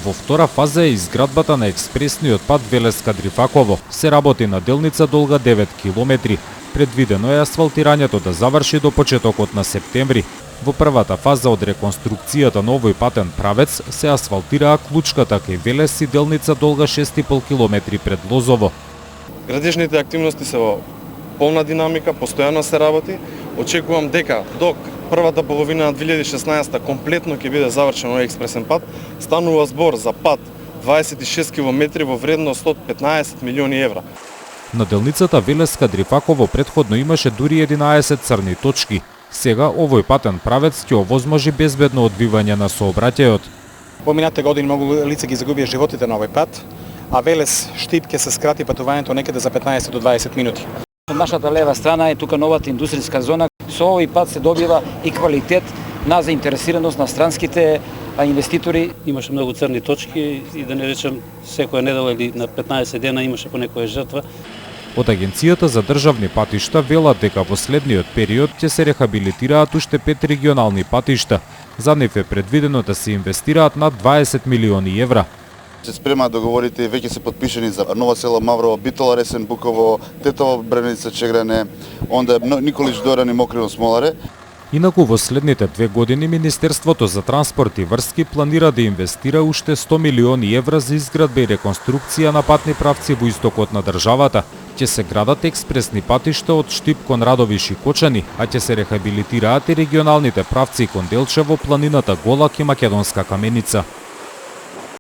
Во втора фаза е изградбата на експресниот пат Велеска-Дрифаково. Се работи на делница долга 9 километри. Предвидено е асфалтирањето да заврши до почетокот на септември. Во првата фаза од реконструкцијата на овој патен правец се асфалтираа клучката кај Велес и делница долга 6,5 километри пред Лозово. Градежните активности се во полна динамика, постојано се работи. Очекувам дека до првата половина на 2016 комплетно ќе биде завршен овој експресен пат. Станува збор за пат 26 километри во вредност од 15 милиони евра. На делницата Велеска-Дрифаково претходно имаше дури 11 црни точки. Сега овој патен правец ќе овозможи безбедно одвивање на сообраќајот. Поминатите години многу лица ги загубија животите на овој пат, а Велес-Штип ќе се скрати патувањето некаде за 15 до 20 минути. Нашата лева страна е тука новата индустријска зона. Со овој пат се добива и квалитет на заинтересираност на странските инвеститори. Имаше многу црни точки и да не речем секоја недела или на 15 дена имаше по некоја жртва. Од Агенцијата за државни патишта велат дека во следниот период ќе се рехабилитираат уште 5 регионални патишта. За нив е предвидено да се инвестираат над 20 милиони евра. Се спремаат договорите и веќе се подпишани за Нова села Маврово, Битола Ресен Буково, Тетово Бреница Чегрене, онда Николич Доран и Мокрино Смоларе. Инаку во следните 2 години Министерството за транспорт и врски планира да инвестира уште 100 милиони евра за изградба и реконструкција на патни правци во истокот на државата. Ќе се градат експресни патишта од Штип кон Радовиш и Кочани, а ќе се рехабилитираат и регионалните правци кон Делчево, планината Голак и Македонска Каменица.